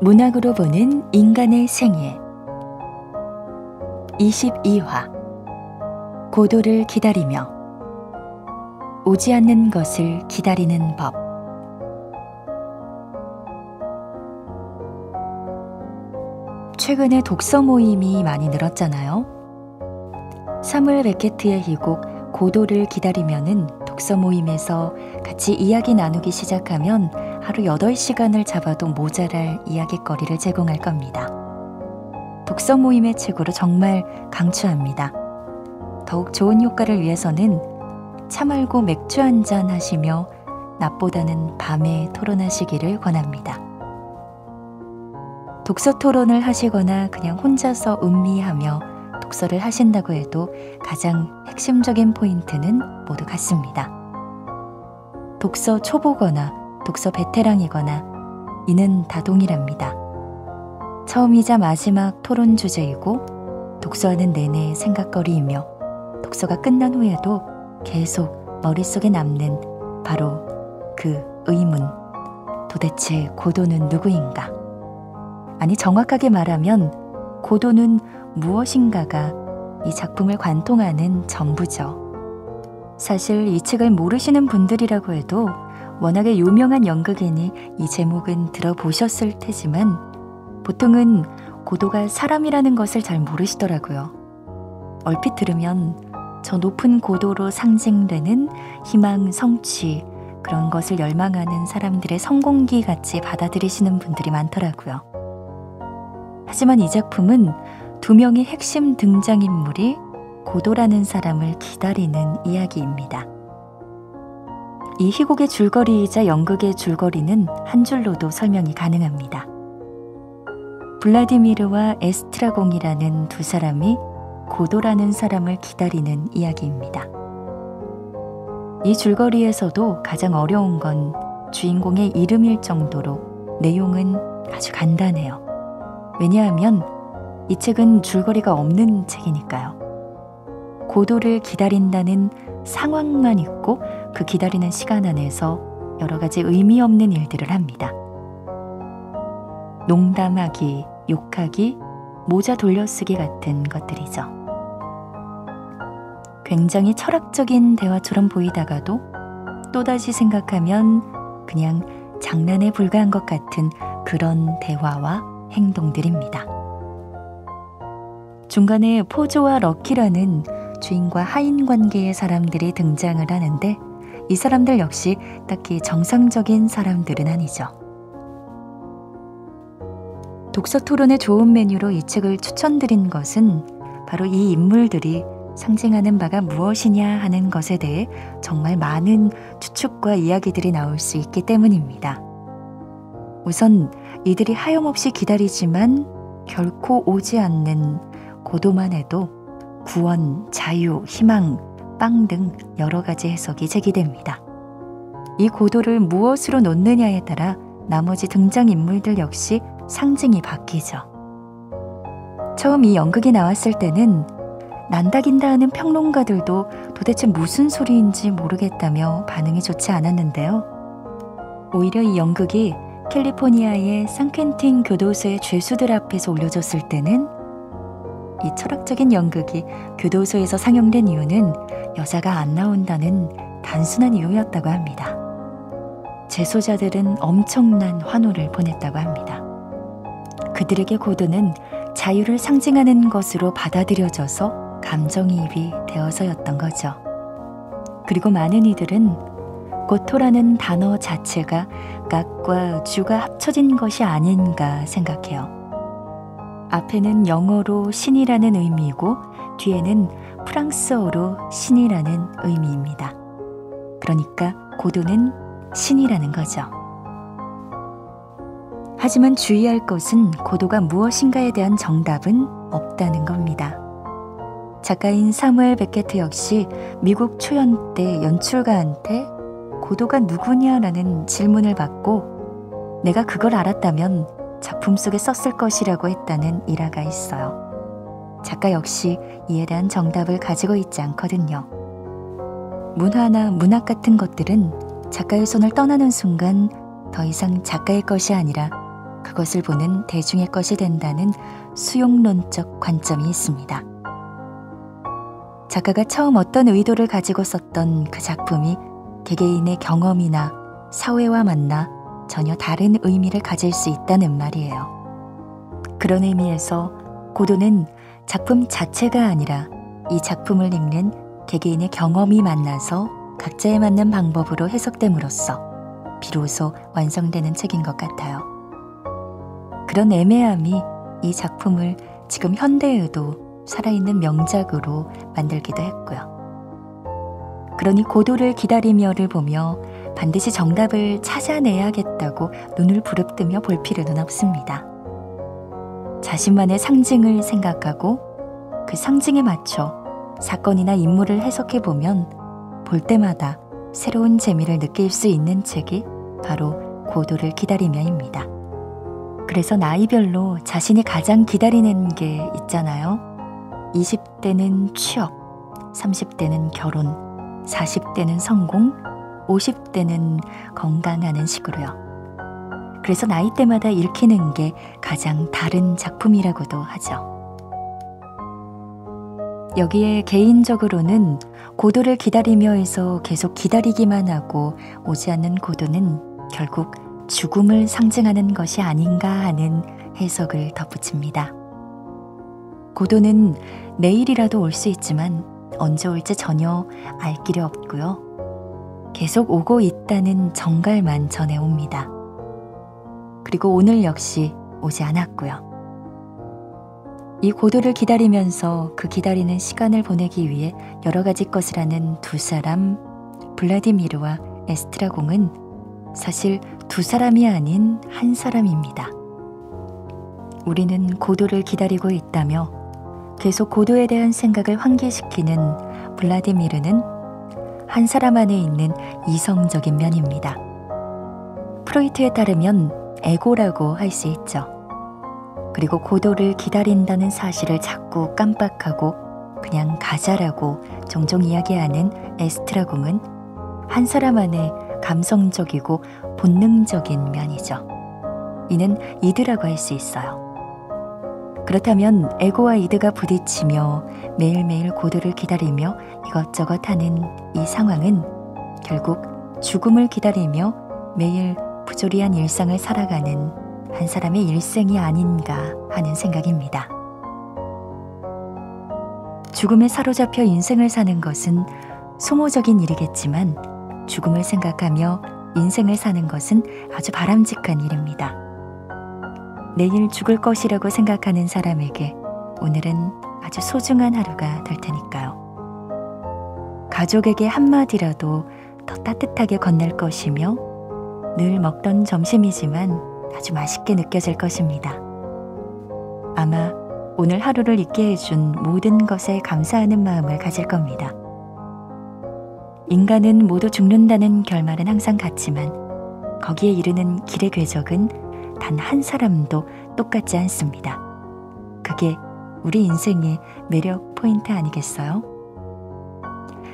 문학으로 보는 인간의 생애 22화 고도를 기다리며 오지 않는 것을 기다리는 법. 최근에 독서 모임이 많이 늘었잖아요. 사무엘 베케트의 이 곡 고도를 기다리면은 독서 모임에서 같이 이야기 나누기 시작하면 하루 8시간을 잡아도 모자랄 이야깃거리를 제공할 겁니다. 독서 모임의 최고로 정말 강추합니다. 더욱 좋은 효과를 위해서는 차 말고 맥주 한잔 하시며 낮보다는 밤에 토론하시기를 권합니다. 독서 토론을 하시거나 그냥 혼자서 음미하며 독서를 하신다고 해도 가장 핵심적인 포인트는 모두 같습니다. 독서 초보거나 독서 베테랑이거나 이는 다 동일합니다. 처음이자 마지막 토론 주제이고 독서하는 내내 생각거리이며 독서가 끝난 후에도 계속 머릿속에 남는 바로 그 의문, 도대체 고도는 누구인가? 아니, 정확하게 말하면 고도는 무엇인가가 이 작품을 관통하는 전부죠. 사실 이 책을 모르시는 분들이라고 해도 워낙에 유명한 연극이니 이 제목은 들어보셨을 테지만 보통은 고도가 사람이라는 것을 잘 모르시더라고요. 얼핏 들으면 저 높은 고도로 상징되는 희망, 성취, 그런 것을 열망하는 사람들의 성공기 같이 받아들이시는 분들이 많더라고요. 하지만 이 작품은 두 명의 핵심 등장인물이 고도라는 사람을 기다리는 이야기입니다. 이 희곡의 줄거리이자 연극의 줄거리는 한 줄로도 설명이 가능합니다. 블라디미르와 에스트라공이라는 두 사람이 고도라는 사람을 기다리는 이야기입니다. 이 줄거리에서도 가장 어려운 건 주인공의 이름일 정도로 내용은 아주 간단해요. 왜냐하면 이 책은 줄거리가 없는 책이니까요. 고도를 기다린다는 상황만 있고 그 기다리는 시간 안에서 여러 가지 의미 없는 일들을 합니다. 농담하기, 욕하기, 모자 돌려쓰기 같은 것들이죠. 굉장히 철학적인 대화처럼 보이다가도 또다시 생각하면 그냥 장난에 불과한 것 같은 그런 대화와 행동들입니다. 중간에 포조와 럭키라는 주인과 하인 관계의 사람들이 등장을 하는데 이 사람들 역시 딱히 정상적인 사람들은 아니죠. 독서 토론의 좋은 메뉴로 이 책을 추천드린 것은 바로 이 인물들이 상징하는 바가 무엇이냐 하는 것에 대해 정말 많은 추측과 이야기들이 나올 수 있기 때문입니다. 우선 이들이 하염없이 기다리지만 결코 오지 않는 고도만 해도 구원, 자유, 희망, 빵 등 여러 가지 해석이 제기됩니다. 이 고도를 무엇으로 놓느냐에 따라 나머지 등장인물들 역시 상징이 바뀌죠. 처음 이 연극이 나왔을 때는 난다긴다 하는 평론가들도 도대체 무슨 소리인지 모르겠다며 반응이 좋지 않았는데요. 오히려 이 연극이 캘리포니아의 산퀸틴 교도소의 죄수들 앞에서 올려졌을 때는 이 철학적인 연극이 교도소에서 상영된 이유는 여자가 안 나온다는 단순한 이유였다고 합니다. 재소자들은 엄청난 환호를 보냈다고 합니다. 그들에게 고도는 자유를 상징하는 것으로 받아들여져서 감정이입이 되어서였던 거죠. 그리고 많은 이들은 고토라는 단어 자체가 갓과 주가 합쳐진 것이 아닌가 생각해요. 앞에는 영어로 신이라는 의미이고 뒤에는 프랑스어로 신이라는 의미입니다. 그러니까 고도는 신이라는 거죠. 하지만 주의할 것은 고도가 무엇인가에 대한 정답은 없다는 겁니다. 작가인 사무엘 베케트 역시 미국 초연 때 연출가한테 고도가 누구냐라는 질문을 받고 내가 그걸 알았다면 작품 속에 썼을 것이라고 했다는 일화가 있어요. 작가 역시 이에 대한 정답을 가지고 있지 않거든요. 문화나 문학 같은 것들은 작가의 손을 떠나는 순간 더 이상 작가의 것이 아니라 그것을 보는 대중의 것이 된다는 수용론적 관점이 있습니다. 작가가 처음 어떤 의도를 가지고 썼던 그 작품이 개개인의 경험이나 사회와 만나 전혀 다른 의미를 가질 수 있다는 말이에요. 그런 의미에서 고도는 작품 자체가 아니라 이 작품을 읽는 개개인의 경험이 만나서 각자에 맞는 방법으로 해석됨으로써 비로소 완성되는 책인 것 같아요. 그런 애매함이 이 작품을 지금 현대에도 살아있는 명작으로 만들기도 했고요. 그러니 고도를 기다리며를 보며 반드시 정답을 찾아내야겠다고 눈을 부릅뜨며 볼 필요는 없습니다. 자신만의 상징을 생각하고 그 상징에 맞춰 사건이나 인물을 해석해보면 볼 때마다 새로운 재미를 느낄 수 있는 책이 바로 고도를 기다리며입니다. 그래서 나이별로 자신이 가장 기다리는 게 있잖아요. 20대는 취업, 30대는 결혼, 40대는 성공, 50대는 건강하는 식으로요. 그래서 나이대마다 읽히는 게 가장 다른 작품이라고도 하죠. 여기에 개인적으로는 고도를 기다리며에서 계속 기다리기만 하고 오지 않는 고도는 결국 죽음을 상징하는 것이 아닌가 하는 해석을 덧붙입니다. 고도는 내일이라도 올 수 있지만 언제 올지 전혀 알 길이 없고요. 계속 오고 있다는 정갈만 전해옵니다. 그리고 오늘 역시 오지 않았고요. 이 고도를 기다리면서 그 기다리는 시간을 보내기 위해 여러 가지 것을 하는 두 사람, 블라디미르와 에스트라공은 사실 두 사람이 아닌 한 사람입니다. 우리는 고도를 기다리고 있다며 계속 고도에 대한 생각을 환기시키는 블라디미르는 한 사람 안에 있는 이성적인 면입니다. 프로이트에 따르면 에고라고 할 수 있죠. 그리고 고도를 기다린다는 사실을 자꾸 깜빡하고 그냥 가자라고 종종 이야기하는 에스트라공은 한 사람 안에 감성적이고 본능적인 면이죠. 이는 이드라고 할 수 있어요. 그렇다면 에고와 이드가 부딪히며 매일매일 고도를 기다리며 이것저것 하는 이 상황은 결국 죽음을 기다리며 매일 부조리한 일상을 살아가는 한 사람의 일생이 아닌가 하는 생각입니다. 죽음에 사로잡혀 인생을 사는 것은 소모적인 일이겠지만 죽음을 생각하며 인생을 사는 것은 아주 바람직한 일입니다. 내일 죽을 것이라고 생각하는 사람에게 오늘은 아주 소중한 하루가 될 테니까요. 가족에게 한마디라도 더 따뜻하게 건넬 것이며 늘 먹던 점심이지만 아주 맛있게 느껴질 것입니다. 아마 오늘 하루를 있게 해준 모든 것에 감사하는 마음을 가질 겁니다. 인간은 모두 죽는다는 결말은 항상 같지만 거기에 이르는 길의 궤적은 단 한 사람도 똑같지 않습니다. 그게 우리 인생의 매력 포인트 아니겠어요?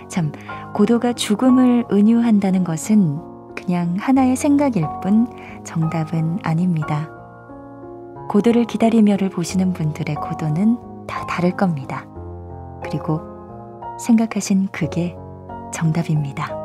참, 고도가 죽음을 은유한다는 것은 그냥 하나의 생각일 뿐 정답은 아닙니다. 고도를 기다리며를 보시는 분들의 고도는 다 다를 겁니다. 그리고 생각하신 그게 정답입니다.